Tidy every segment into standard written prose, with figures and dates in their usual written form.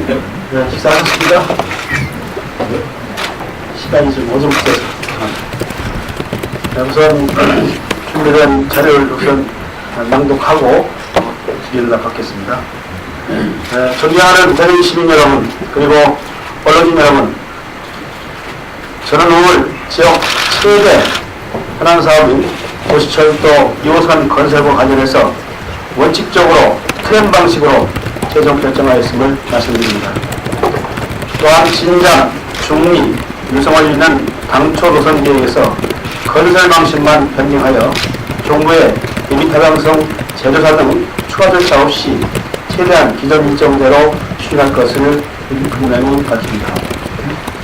네, 식사하셨습니까? 시간이 좀 어둑해서. 우선 준비된 자료를 우선 낭독하고 질의를 받겠습니다. 존경하는 대전 시민 여러분, 그리고 언론인 여러분, 저는 오늘 지역 최대 현안사업인 도시철도 2호선 건설과 관련해서 원칙적으로 트램 방식으로 최종 결정하였음을 말씀드립니다. 또한 진장, 중리, 유성을 잇는 당초 노선 계획에서 건설 방식만 변경하여 정부의 예비타당성 제조사 등 추가 절차 없이 최대한 기존 일정대로 추진할 것을 분명히 밝힙니다.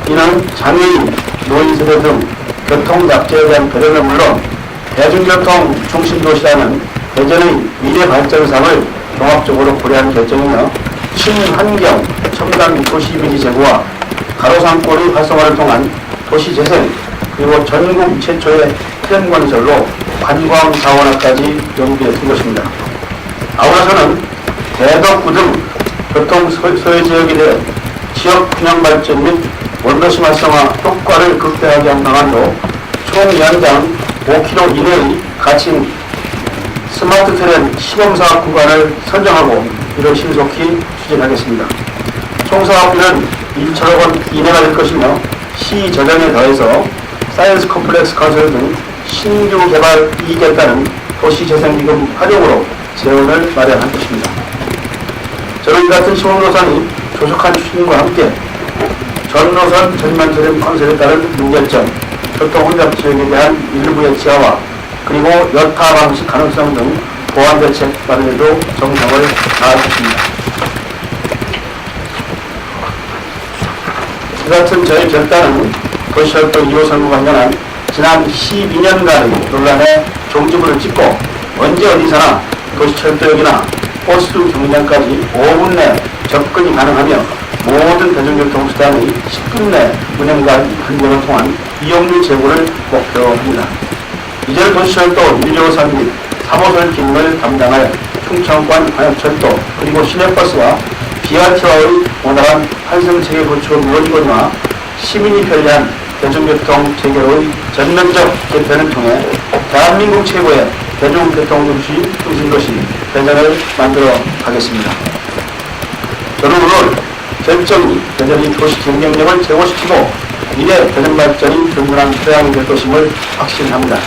이는 장애인, 노인세대 등 교통 약자에 대한 배려는 물론 대중교통 중심도시라는 대전의 미래 발전상을 종합적으로 고려한 결정이며 친환경 첨단 도시 이미지 제고와 가로상권의 활성화를 통한 도시재생 그리고 전국 최초의 트램 건설로 관광 자원화까지 연구해 둔 것입니다. 아울러서는 대덕구 등 교통 소외 지역에 대해 지역 균형 발전 및 원도심 활성화 효과를 극대화하기 위한 방안으로 총 연장 5km 이내의 가칭 스마트 트램 시범사업 구간을 선정하고 이를 신속히 추진하겠습니다. 총 사업비는 1천억 원 이내가 될 것이며 시 재정에 더해서 사이언스 컴플렉스 건설 등 신규 개발 이익에 따른 도시재생기금 활용으로 재원을 마련할 것입니다. 저는 이 같은 시범노선이 조속한 추진과 함께 전노선 전면 트램 건설에 따른 문제점, 교통 혼잡 지역에 대한 일부의 지하화, 그리고 여타 방식 가능성 등 보완 대책 마련에도 정성을 다할 것입니다. 이 같은 저희 결단은 도시철도 2호선과 관련한 지난 12년간의 논란에 종지부를 찍고 언제 어디서나 도시철도역이나 버스 경량까지 5분 내 접근이 가능하며 모든 대중교통수단의 10분 내 운행과 환경을 통한 이용률 제고를 목표로 합니다. 이제는 도시철도 1호선 및 3호선 기능을 담당할 충청권 광역철도 그리고 시내버스와 BRT와의 원활한 환승체계 구축은 물론이거니와 시민이 편리한 대중교통 체계로의 전면적 개편을 통해 대한민국 최고의 대중교통도시 대전을 만들어 가겠습니다. 저는 오늘 결정이 대전의 도시 경쟁력을 제고시키고 미래 대전 발전이 든든한 토양이 될 것임을 확신합니다.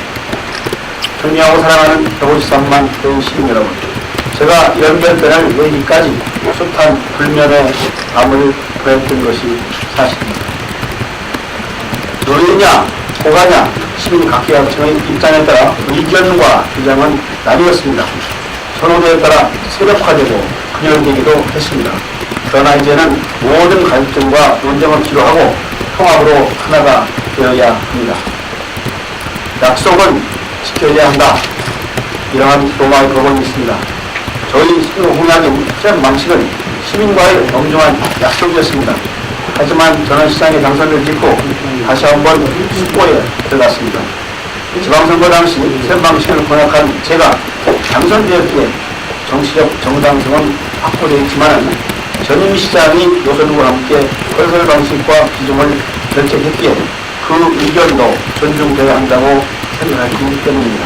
존경하고 사랑하는 153만 대전 시민 여러분, 제가 연변변을 내기까지 숱한 불면의 밤을 보냈던 것이 사실입니다. 노인이냐 고가냐 시민 각계각층의 입장에 따라 의견과 주장은 나뉘었습니다. 선호도에 따라 세력화되고 분열되기도 했습니다. 그러나 이제는 모든 갈등과 논쟁을 기로하고 통합으로 하나가 되어야 합니다. 약속은 지켜야 한다. 이러한 로마의 법원이 있습니다. 저희 공약인 트램 방식은 시민과의 엄중한 약속이었습니다. 하지만 저는 시장에 당선을 짓고 다시 한번 숙고에 들어갔습니다. 지방선거 당시 트램 방식을 공약한 제가 당선되었기에 정치적 정당성은 확보되어 있지만 전임 시장이 노선과 함께 건설 방식과 기준을 결정했기에 그 의견도 존중되어야 한다고 생각하기 때문입니다.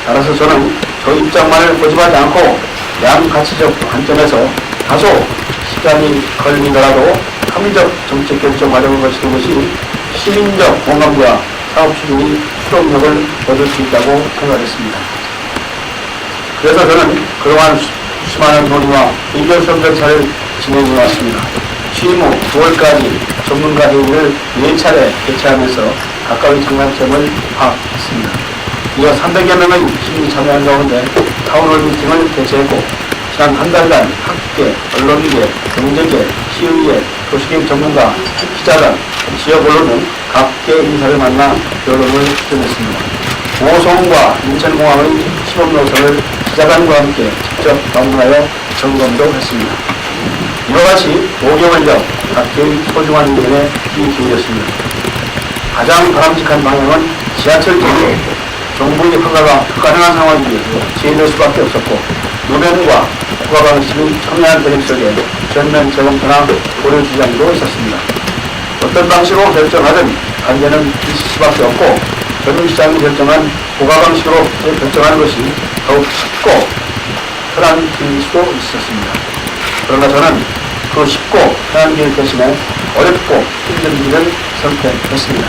따라서 저는 저 입장만을 고집하지 않고 양가치적 관점에서 다소 시간이 걸리더라도 합리적 정책 결정 과정을 거치는 것이 시민적 공감과 사업 추진이 수동력을 얻을 수 있다고 생각했습니다. 그래서 저는 그동안 수많은 논의와 의견 수렴 절차를 진행해 왔습니다. 취임 후 9월까지 전문가 회의를 4차례 개최하면서 각각의 장단점을 파악했습니다. 이어 300여 명의 시민이 참여한 가운데 타운홀 미팅을 개최했고 지난 한 달간 학계, 언론계, 경제계, 시의회, 도시계획 전문가, 기자단, 지역 언론 등 각계 인사를 만나 여론을 수렴했습니다. 오송과 인천공항의 시범노선을 기자단과 함께 직접 방문하여 점검도 했습니다. 이와 같이 5개월여 각계의 소중한 의견에 귀 기울였습니다. 가장 바람직한 방향은 지하철 도로 정부의 허가가 불가능한 상황이기에 제외될 수밖에 없었고, 노면과 허가 방식의 첨예한 대립 속에 전면 재검토나 고려 주장도 있었습니다. 어떤 방식으로 결정하든 관계는 있을 수밖에 없고, 전문시장이 결정한 허가 방식으로 결정하는 것이 더욱 쉽고 편한 길일 수도 있었습니다. 그러나 저는 그 쉽고 편한 길 대신에 어렵고 힘든 길을 선택했습니다.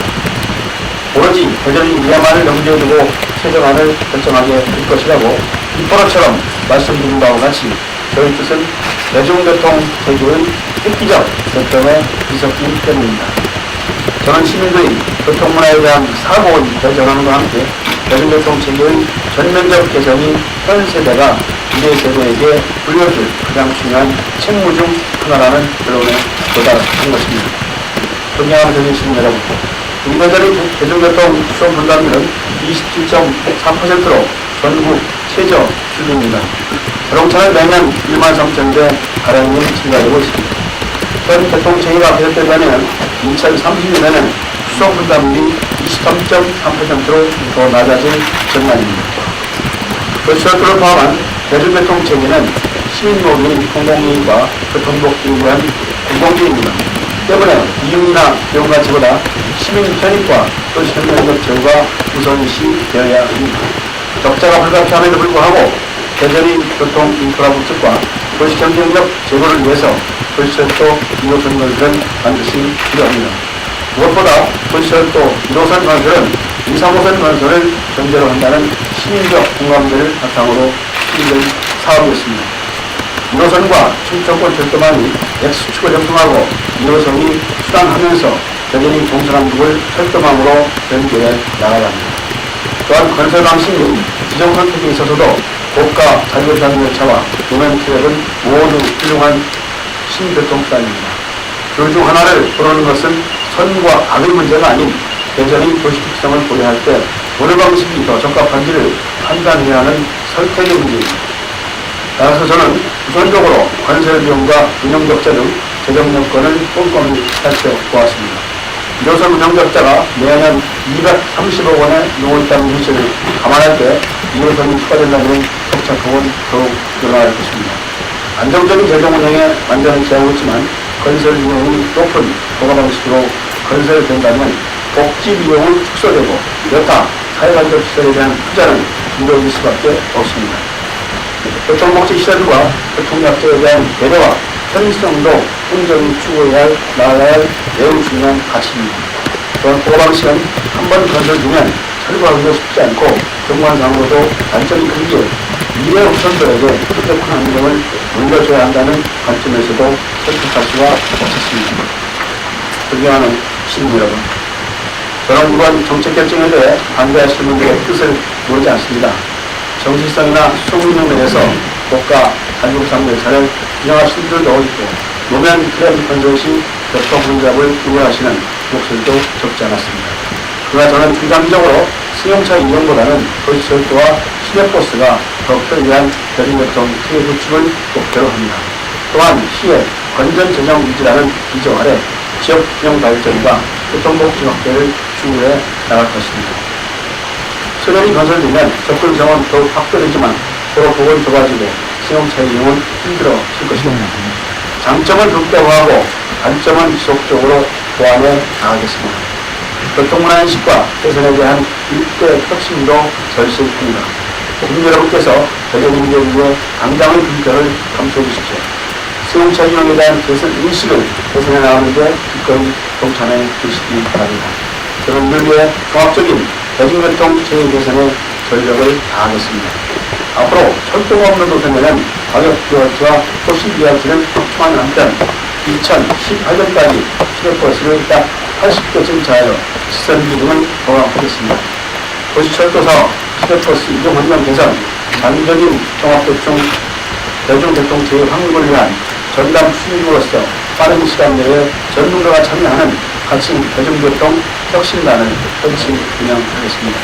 오로지 대전이 위험만을 염두에 최저안을 결정하게 될 것이라고 입버릇처럼 말씀드린 바와 같이 저희 뜻은 대중교통 제도의 획기적 결정에 있었기 때문입니다. 저는 시민들의 교통문화에 대한 사고의 개정함과 함께 대중교통 체계의 전면적 개선이 현 세대가 미래 세대에게 물려줄 가장 중요한 책무 중 하나라는 결론에 도달한 것입니다. 존경하는 대전 시민 여러분, 우리 대전의 대중교통 수송 분담률은 27.3%로 전국 최저 수준입니다. 자동차는 매년 1만 3천 대 가량이 증가되고 있습니다. 현 교통체계가 개선되려면 2030년에는 수송 분담률이 23.3%로 더 낮아질 전망입니다. 도시철도를 포함한 대중교통체계는 시민모금인 공공이익과 교통복지를 위한 공공기입니다. 때문에 이윤이나 비용 가치보다 시민 편익과 도시경제적 제고가 우선시 되어야 합니다. 적자가 불가피함에도 불구하고 대전의 교통 인프라 구축과 도시경제적 제고를 위해서 도시철도 1호선 건설은 반드시 필요합니다. 무엇보다 도시철도 1호선 건설은 2, 3호선 건설을 전제로 한다는 시민적 공감대를 바탕으로 시행된 사업이었습니다. 1호선과 충청권 철도망이 X축을 형성하고 2호선이 순환하면서 대전의 동서남북을 철도망으로 연결해 나가갑니다. 또한 건설 방식이 지정 선택에 있어서도 고가 자율주행 열차와 노면 트랙은 모두 훌륭한 신교통수단입니다. 그 중 하나를 고르는 것은 선과 악의 문제가 아닌 대전의 도시 특성을 고려할 때 어느 방식이 더 적합한지를 판단해야 하는 선택의 문제입니다. 따라서 저는 우선적으로 건설 비용과 운영 적자 등 재정 여건을 꼼꼼히 살펴보았습니다. 1호선 운영 적자가 매년 230억 원의 노후있다는 현실을 감안할 때 2호선이 추가된다면 적자폭은 더욱 늘어날 것입니다. 안정적인 재정 운영에 완전히 기하고 있지만 건설 비용이 높은 허가 방식으로 건설된다면 복지 비용은 축소되고 여타 사회간접 시설에 대한 투자는 줄어들 수밖에 없습니다. 교통복지 시설과 교통약자에 대한 배려와 편의성도 공정히 추구해야 나아가야 할 매우 중요한 가치입니다. 또한 허가 방식은 한번 건설되면 철거하기도 쉽지 않고 경관상으로도 단점이 크기에 미래 옵션들에게 획득한 환경을 물려줘야 한다는 관점에서도 선택할 수가 없었습니다. 존경하는 시민 여러분, 저는 이번 정책 결정에 대해 반대하시는 분들의 뜻을 모르지 않습니다. 정치성이나 소문력 내에서 고가 한국상 열차를 운영하시는 분들도 있고 노면 트램 건설 시 교통 혼잡을 우려하시는 목소리도 적지 않았습니다. 그러나 저는 중장기적으로 승용차 이용보다는 도시철도와 시내버스가 더 편리한 대중교통 체계 구축을 목표로 합니다. 또한 시의 건전 재정 유지라는 기조 아래 지역 균형 발전과 교통복지 확대를 추구해 나갈 것입니다. 서련이 건설되면 접근성은 더욱 확대되지만 도로 폭은 좁아지고 승용차 이용은 힘들어질 것입니다. 장점은 극대화하고 단점은 지속적으로 보완해 나가겠습니다. 교통문화 인식과 개선에 대한 일대 혁신도 절실합니다. 국민 여러분께서 대전민주에 위해 당장의 분결을 감춰 주십시오. 승용차 이용에 대한 개선 인식을 개선해 나가는 데 기꺼이 동참해 주시기 바랍니다. 저는 이를 위해 종합적인 대중교통 체계 개선에 전력을 다하겠습니다. 앞으로 철도가 없는 도심에는 가격 비활치와 도시 비활치는 확충하는 한편 2018년까지 시내버스를 딱 80개 증차하여 시설 기능을 보강하겠습니다. 도시철도 사업, 시내버스 이용 환경 개선, 장기적인 대중교통 체계 확립을 위한 전담 추진으로서 빠른 시간 내에 전문가가 참여하는 가칭 대중교통 혁신단을 설치 운영하겠습니다.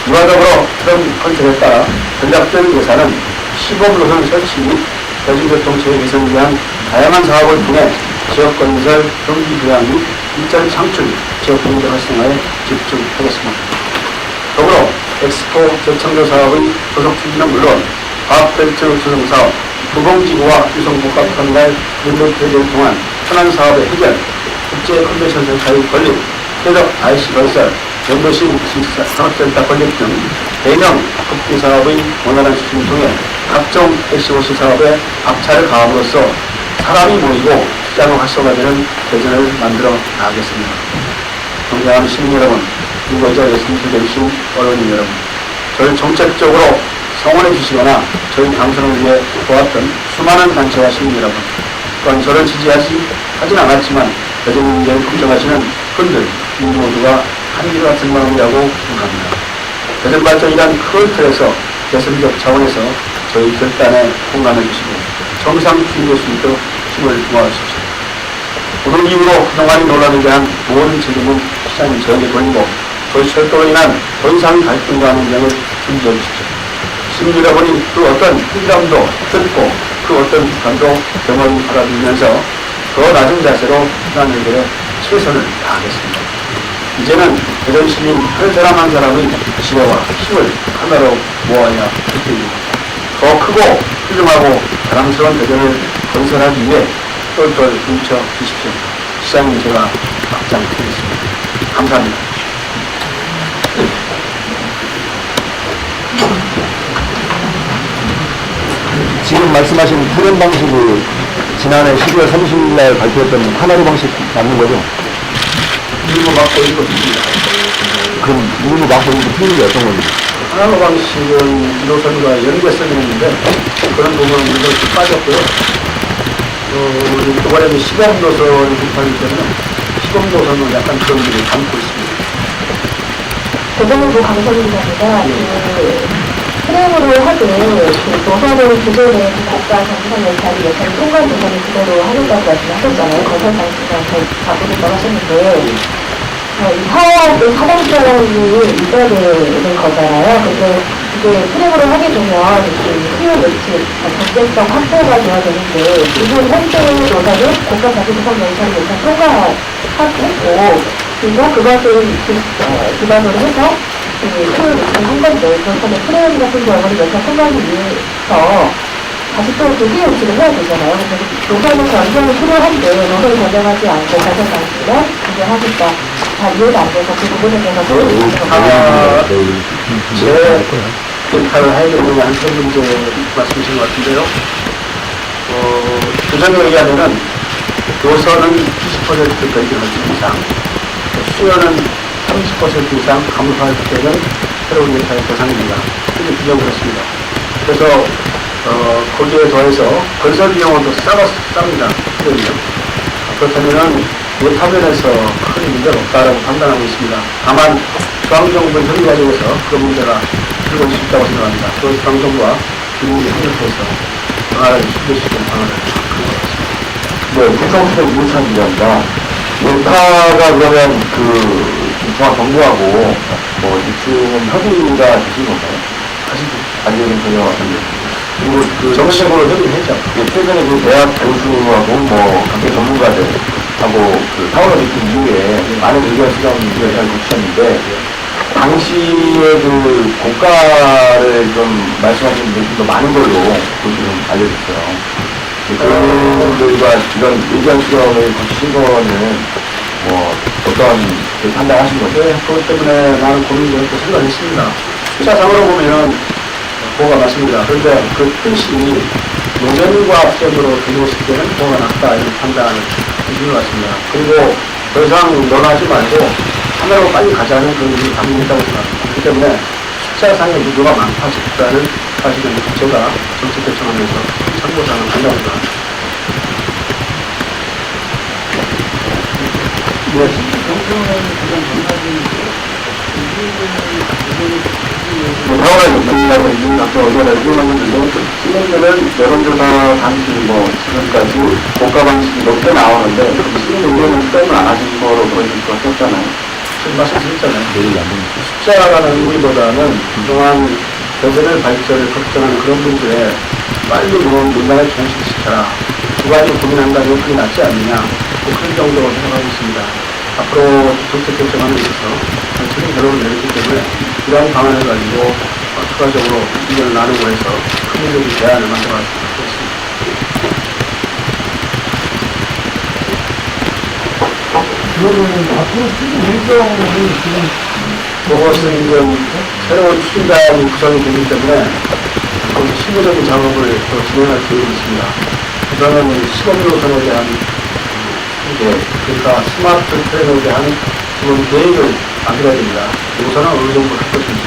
이와 더불어 트램 컨셉에 따라 전략적인 예산은 시범노선 설치 및 대중교통 체계 개선을 위한 다양한 사업을 통해 지역 건설, 경기 부양 및 일자리 창출, 지역 경제 활성화에 집중하겠습니다. 더불어 엑스포 재창조 사업의 조속 추진은 물론 과학벨트 조성 사업, 구봉지구와 유성복합터미널 연도 폐쇄를 통한 현안 사업의 해결, 국제 컨벤션 센터의 건립, 폐덕 IC 건설, 연도시 산업센터 건립 등 대형 국비 사업의 원활한 추진을 통해 각종 SOC 사업에 박차를 가함으로써 사람이 모이고 시장이 활성화되는 대전을 만들어 나가겠습니다. 존경하는 시민 여러분, 그리고 이 자리에 참석해주신 언론인 여러분, 저를 정책적으로 성원해 주시거나 저희 당선을 위해 도왔던 수많은 단체와 시민 여러분, 또한 저를 하진 않았지만 대전 문제를 걱정하시는 분들 모두가 한길 같은 마음이라고 생각합니다. 대전 발전이란 큰 틀에서 개선적 차원에서 저희 결단에 공감해 주시고 정상 추진될 수 있도록 힘을 모아주십시오. 오늘 이후로 그동안 논란에 대한 모든 책임은 시장님 저에게 돌리고 도시철도로 인한 더 이상 갈등과 논쟁을 준비해 주십시오. 시민 여러분이 그 어떤 희감도 듣고 그 어떤 비판도 경험을 받아들이면서 더 낮은 자세로 현안 해결에 최선을 다하겠습니다. 이제는 대전 시민 한 사람 한 사람의 지혜와 힘을 하나로 모아야 할 때입니다. 더 크고 훌륭하고 자랑스러운 대전을 건설하기 위해 똘똘 뭉쳐 주십시오. 시장님 제가 앞장 서겠습니다. 감사합니다. 지금 말씀하신 토론 방식을 지난해 12월 30일 날 발표했던 하나로 방식 맞는 거죠? 일부 맡고 있고 있습니다. 그럼 누구 맡고 있는 틀린 게 어떤 겁니까? 하나로 방식은 1호선과 연계성이 있는데 그런 부분은 물론 빠졌고요. 이번에는 시범노선이 비판이기 때문에 시범노선은 약간 그런 일을 담고 있습니다. 대전일보 강서진입니다. 프레임으로 하되 노선을 그대로 국가 정상 예산이 통과 노선을 그대로 하는다고 말씀하셨잖아요. 건설장실한테 바꾸겠다고 하셨는데 이 사업의 사당성이 있어야 되는 거잖아요. 근데 이게 프레임으로 하게 되면 수요 예측, 경제성 확보가 되어야 되는데 지금 현재 노선은 국가 자기주성 예산 통과했고 그리고 그것을 기반으로 해서 수요를 한 건데 그렇다면 프레임 같은 경우는 예산 통과하기 위해서 다시 또 수요 예측을 해야 되잖아요. 노선은 완전히 필요한데 노선을 변경하지 않고 건설 방식을 변경하니까 다 이해가 안 돼서 그 부분에 대해서 제 평가를 해야 되는 한세 문제 말씀이신 것 같은데요. 규정에 의하면은 노선은 20% 변경할 수 이상, 수요는 30% 이상 감소할 때는 새로운 예산의 대상입니다. 이렇게 규정을 했습니다. 그래서 거기에 더해서 건설 비용은 또 쌉니다. 그렇다면은 예타면에서 큰 문제가 없다라고 판단하고 있습니다. 다만 중앙정부의 협의 과정에서 그런 문제가 불거질 수 있다고 생각합니다. 또 중앙정부와 기능이 협력해서 방안을 준비할 수 있는 방안을 찾는 것 같습니다. 네, 국정수석 이무찬 예타가 그러면 중앙정부하고 지금 협의가 되신 건가요? 아직은 전혀 안 됐습니다. 그리고 정식으로 협의를 했죠. 최근에 대학 교수하고 각계 전문가들하고 타워를 미팅 이후에 많은 의견 수렴을 잘 거치셨는데 당시에 고가를 좀 말씀하시는 분들이 좀 더 많은 걸로 좀 알려졌어요. 그런 분들과 이런 의견 수렴을 거치신 거는 어떤 판단하신 거죠? 네, 그것 때문에 많은 고민을 했고 생각을 했습니다. 숫자상으로 보면 보호가 맞습니다. 그런데 그 뜻이 노면과 시점으로 들어왔을 때는 보호가 낮다 이런 판단을 해주는 것 같습니다. 그리고 더 이상 논하지 말고 하나로 빨리 가자는 그런 의미를 담고 있다고 생각합니다. 그렇기 때문에 숫자상의 유도가 많다 싶다는 사실은 제가 정책 결정하면서 참고사항을 한다고 생각합니다. 타워를 높인다고 있는 각종 의견을 의견하는데 시민들은 여론조사 방식 지금까지 고가 방식이 높게 나오는데 시민 의견은 수렴을 안 하신 거로 보여질 것 같잖아요. 지금 말씀드렸잖아요. 숫자라는 의미보다는 그동안 대전을 발전을 걱정하는 그런 분들의 빨리 문화를 종식시켜라. 두 가지 고민한다면 그게 낫지 않느냐. 그런 정도로 생각하고 있습니다. 앞으로 정책 결정하는 데 있어서 전체적인 결론을 내리기 때문에 기간 방안을 가지고 추가적으로 의견을 나누고 해서 합리적인 대안을 만들어가도록 하겠습니다. 그러면 앞으로 추진 일정이 지금 그것은 이제 새로운 추진단이 구성이 되기 때문에 좀 실무적인 작업을 또 진행할 계획이 있습니다. 그러면 시범노선에 대한 그러니까 스마트 트랙에 대한 기본 계획을 만들어야 됩니다. 노선은 어느 정도 할 것인지,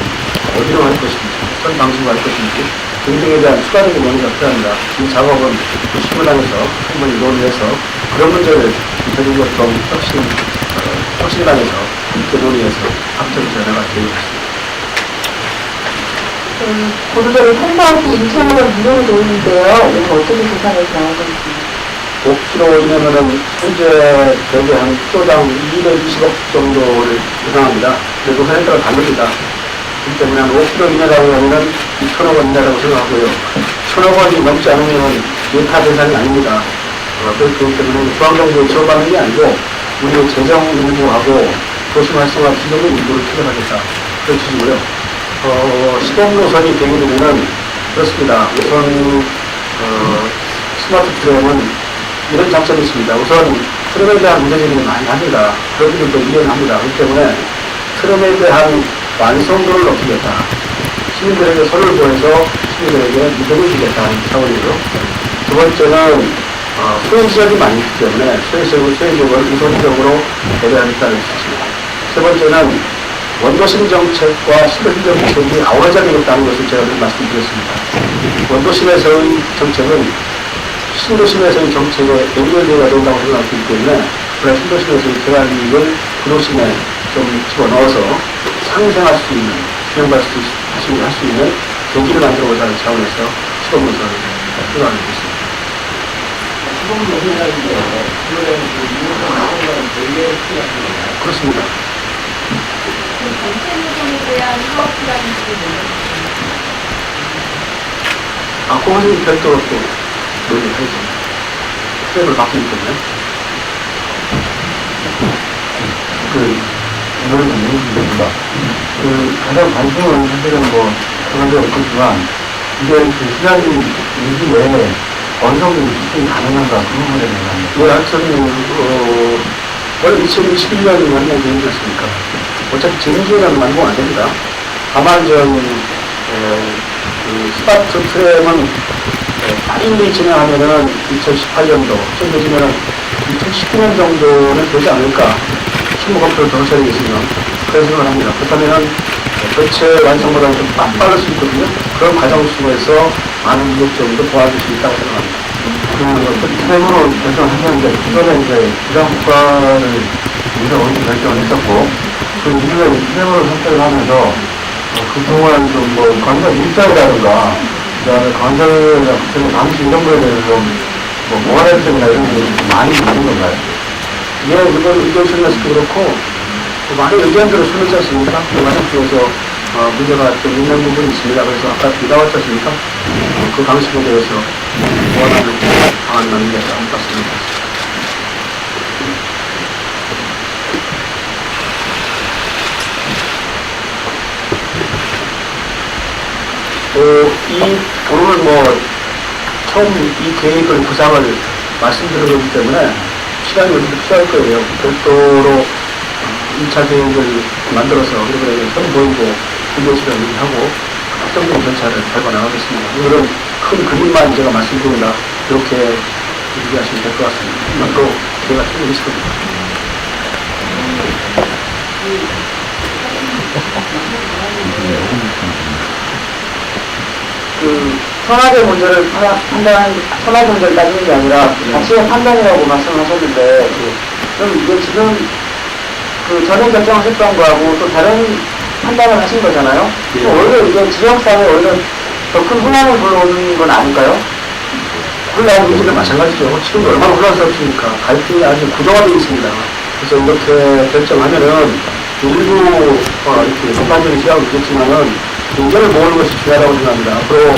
어디로 할 것인지, 어떤 방식으로 할 것인지 등등에 대한 추가적인 논의가 필요합니다. 이 작업은 시무단에서 충분히 논의해서 그런 문제를 대중적 좀 혁신단에서 이렇게 논의해서 합적해서 나갈 계획입니다. 고도적으로 3사업이 2천원 무료로 되어있는데요. 이거 어떻게 계산해서 나온 건지. 5km 이내면은 현재 대개 한 키로당 220억 정도를 예상합니다. 그래도 노선에 다릅니다. 그렇기 때문에 한 5km 이내라고 하면은 2천억 원 이내라고 생각하고요. 1천억 원이 넘지 않으면 예타 대상이 아닙니다. 그렇기 때문에 중앙정부에 지원받는 게 아니고 우리 재정 일부하고 도심 활성화 기존의 일부를 투자하겠다. 그런 취지고요. 시범 노선이 되게 되면은 그렇습니다. 우선 스마트 트램은 이런 장점이 있습니다. 우선 트램에 대한 문제제기를 많이 합니다. 그런들도 이해를 합니다. 그렇기 때문에 트램에 대한 완성도를 높이겠다. 시민들에게 선을 보여서 시민들에게 믿음을 주겠다는 차원이고요. 두 번째는 소외지역이 많이 있기 때문에 소외지역을 우선적으로 배려하겠다는 뜻입니다. 세 번째는 원도심 정책과 신도심 정책이 아우러져 되겠다는 것을 제가 늘 말씀드렸습니다. 원도심에서의 정책은 신도심에서의 정책에 연결되어야 된다고 생각하기 때문에 그런 신도심에서의 개발 이익을 구도심에 좀 집어넣어서 상생할 수 있는, 진행할 수 있는 계기를 만들어보자 하는 차원에서 시범노선을推广하고 있습니다. 그렇습니다. 전체노선에 대한 사업 플랜이 그것은 별도로 또 논의해야죠. 트랙을 바뀌기 때문에. 이걸 좀 얘기드립니다. 가장 관심은 사실은 그런 데 없겠지만, 이게 시간이 일기 내에 어느 정도 집중이 가능한가 그런 부분에 대한 하여튼, 원래 2021년이 완전 계획이 었으니까 어차피 재무제는 완공 안 됩니다. 다만 스마트 트램은 빨리 진행하면은 2018년도, 좀 늦으면은 2019년 정도는 되지 않을까. 실무 검토를 더 하셔야 되겠으면, 그런 생각을 합니다. 그렇다면은 전체 완성보다는 좀 빠를 수 있거든요. 그런 과정 속에서 많은 인력적으로 도와줄 수 있다고 생각합니다. 트램으로 결정하셨는데, 그전에 이제 기장국가를 우리가 어디서 결정을 했었고, 그 이후에 트램으로 선택을 하면서, 그동안 관광 일자리라든가, 그 다음에 관광이나 당시 이런 거에 대해서 모아랄증이나 이런 게 많이 있는 건가요? 예, 이건 의견 수렴에서도 그렇고, 많은 의견들을 수렴했지 않습니까? 그 과정 속에서 문제가 좀 있는 부분이 있습니다. 그래서 아까 비가 왔지 않습니까? 그 방식에 대해서 원하는 방안 만들겠다 말씀드립니다. 오늘 처음 이 계획을 구상을 말씀드린 거기 때문에 시간이 어디서 필요할 거예요. 별도로 2차 계획을 만들어서 그리고 선보이고 비교실을 얘기하고 합정적인 절차를 밟아 나가겠습니다. 이런 큰 그림만 제가 말씀드린다. 이렇게 얘기하시면 될 것 같습니다. 또 기회가 충분히 있을 겁니다. 청와대 문제를 청와대 문제를 따지는 게 아니라 자치의 판단이라고 말씀하셨는데, 그럼 이게 지금 전에 결정하셨던 거하고 또 다른 판단을 하신 거잖아요? 예. 원래 이게 지역사회에 원래 더 큰 혼란을 불러오는 건 아닐까요? 혼란 문제도 마찬가지죠. 지금도 얼마나 혼란스럽습니까? 갈등이 아주 구조화되어 있습니다. 그래서 이렇게 결정하면은 일부 이렇게 전반적인 시각을 있겠지만은 의견을 모으는 것이 중요하다고 생각합니다. 앞으로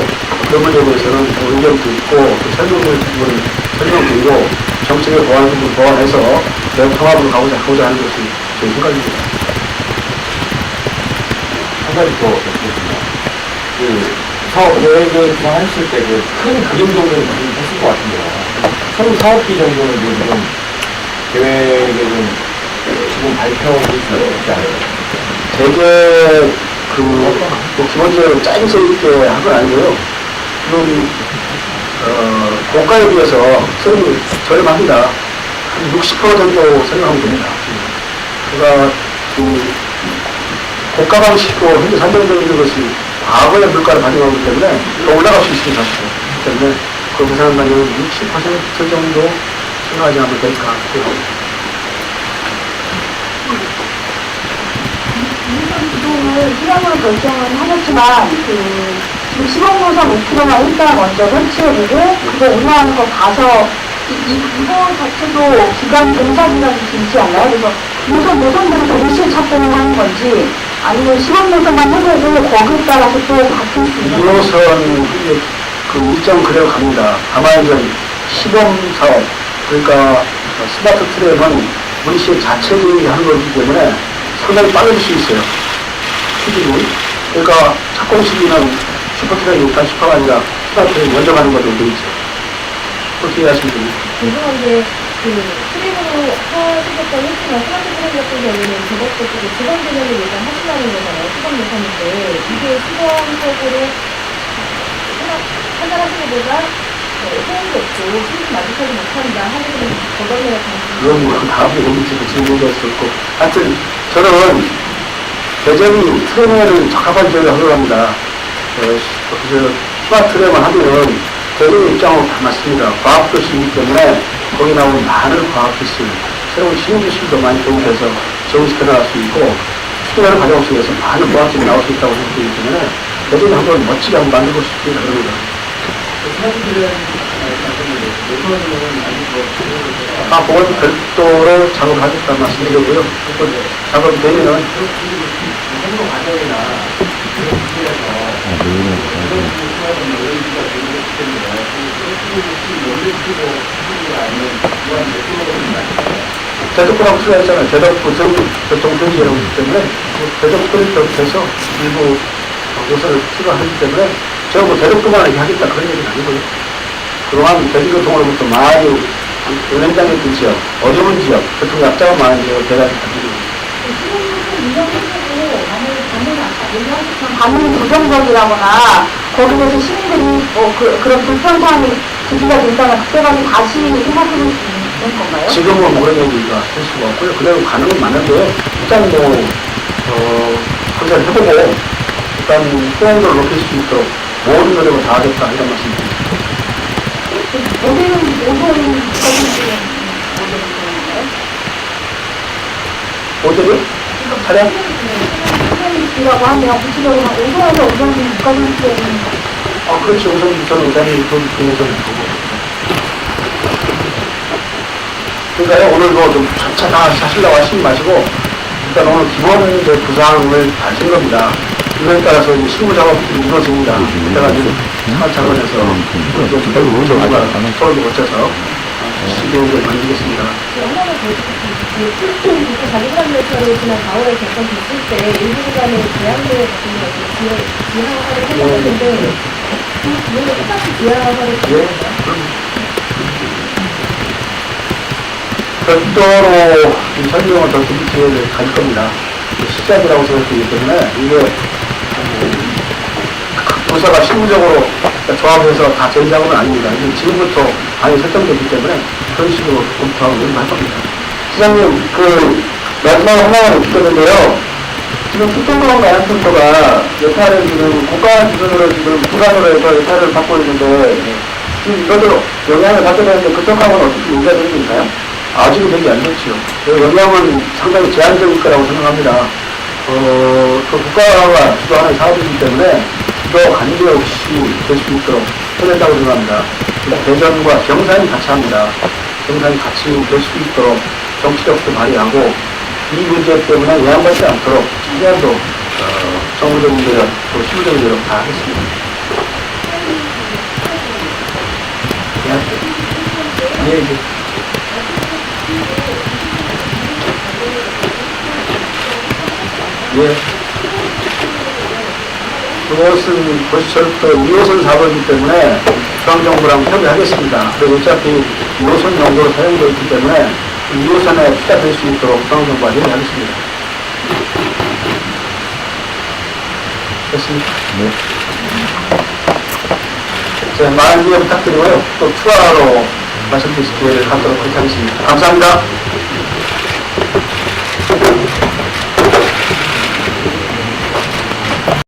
그런 문제에 대해서는 의견도 있고 또 설명을 설명드리고 정책의 보완 부분 보완해서 대통합으로 가고자 하는 것이 제 생각입니다. 가지 더 여쭙겠습니다. 그 사업 계획을 구상했을 때 그 큰 그림 정도는 했을 것 같은데요. 총 사업비 정도는 지금 계획에 좀 지금 발표를 있지 않을까요? 되게 뭐 기본적으로 짜임새 있게 한 건 아니고요. 지금 고가에 비해서 세금이 저렴합니다. 한 60% 정도 생각하면 됩니다. 그러니까 고가 방식으로 현재 산정되어 있는 것이 과거의 물가를 가져가기 때문에 더 올라갈 수 있습니다. 그렇기 때문에 그 계산하면 60% 정도 생각하지 않으면 될까 싶고요. 기존은 수량으로 결정은 하셨지만, 지금 시범노선 5km만 일단 먼저 설치해보고, 그거 운영하는 거 봐서, 이거 자체도 공사 기간이 길지 않나요? 그래서 노선들을 동시에 착공을 하는 건지, 아니면 시범노선만 해보고, 거기에 따라서 또 바뀔 수 있는 건지. 2호선 그 일정 그대로 갑니다. 다만 이제 시범 사업, 그러니까 스마트 트램은 우리 시의 자체적이 하는 거기 때문에 상당히 빨라질 수 있어요. 추진이. 그러니까 착공 시기는 슈퍼트랙이 일단 슈퍼가 아니라 스마트 트램이 먼저 가는 것으로 되어 있죠. 어떻게 이해하십니까? 죄송한데 트림으로 하시겠다고 했지만 스마트 트림 같은 경우는 저것도 직원 개념을 일단 하신다는 거잖아요. 시범 예산인데 이게 시범적으로 판단하시는 보다 소음도 없고 수익 만족하지 못한다 하는 건 거덜내가 그건 뭐 다음에 지금 얘기할 수 없고. 하여튼 저는 대전이 트램에는 적합한 지역을 하려고 합니다. 그래서 스마트 트램을 하면은 대전의 입장하고 다 맞습니다. 과학도시이기 때문에 거기 나오는 많은 과학기술, 새로운 신기술도 많이 도입해서 적응시켜 나갈 수 있고 추진하는 과정 속에서 많은 과학들이 나올 수 있다고 생각되기 때문에 대전이 한번 멋지게 한번 만들고 싶습니다. 그럽니다. 그건 별도로 작업을 하겠다는 말씀드리고요. 작업이 되면은 대덕구라고 출연했잖아요. 대덕구 교통편지라고 있기 때문에 대덕구를 비롯해서 일부 요소를 추가하기 때문에 제가 뭐 대덕구만 하겠다 그런 얘기는 아니고요. 그동안 대중교통으로부터 많이 은행당했던 지역, 어려운 지역, 교통 약자가 많은 지역을 대단히 가지고 반응이 부정적이라거나 거기에서 시민들이 그런 불편사항이 제기가 된다면 그때까지 다시 생각해볼 수 있는 건가요? 지금은 그런 얘기가 할 수가 없고요. 그대로 가는 건 맞는데 일단 항상 해보고 일단 수용도를 높일 수 있도록 모든 노력을 다 하겠다 이런 말씀입니다. 모델이요? 차량? 이라고 하면 구체적으로 오선에서 우선이 국가정치에는 그렇죠. 우선 우선이 그 중에서 보고. 그러니까요, 오늘도 좀 차차 다 하시려고 하시지 마시고, 일단 오늘 기본 구상을 다신 겁니다. 이거에 따라서 이제 실무 작업이 이루어집니다. 그때가 이제 차근차근해서 서울도 거쳐서 시계를 만들겠습니다. 자기관 열차로 지난 4월에 결정됐을 때 일부 구간의 제한대 같은 경우 지하화를 했었는데 그 비용을 똑같이 지하화를 했었나요? 별도로 이 설명을 더 드릴 기회를 가질 겁니다. 시작이라고 생각되기 때문에 이게 부서가 실무적으로 조합해서 다 제작은 아닙니다. 이게 지금부터 많이 설정되기 때문에 그런 식으로 검토하고 연구할 겁니다. 시장님, 마지막 하나만 여쭙겠는데요. 지금 특정공항 가양센터가 예타를 지금 국가 기준으로 지금 부산으로 해서 예타를 받고 있는데 지금 이것도 영향을 받게 되는데 그쪽하고는 어떻게 문제가 되는 게 있나요? 아직은 되게 안 좋지요. 영향은 상당히 제한적일 거라고 생각합니다. 그 국가가 주도하는 사업이기 때문에 또 관계없이 될 수 있도록 해야 된다고 생각합니다. 대전과 경산이 같이 합니다. 경산이 같이 될 수 있도록 정치력도 발휘하고 이 문제 때문에 외양받지 않도록 최대한도 정부적인 노력, 또 실무적인 노력 다 하겠습니다. 예, 예. 예. 그것은 도시철도 2호선 사업이기 때문에 중앙정부랑 협의하겠습니다. 그리고 어차피 2호선 정도로 사용되어 있기 때문에 2호선에 투자될 수 있도록 중앙정부와 협의하겠습니다. 됐습니까? 네. 자, 많은 이해 부탁드리고요. 또 추가로 말씀드릴 기회를 갖도록 그렇게 하겠습니다. 감사합니다.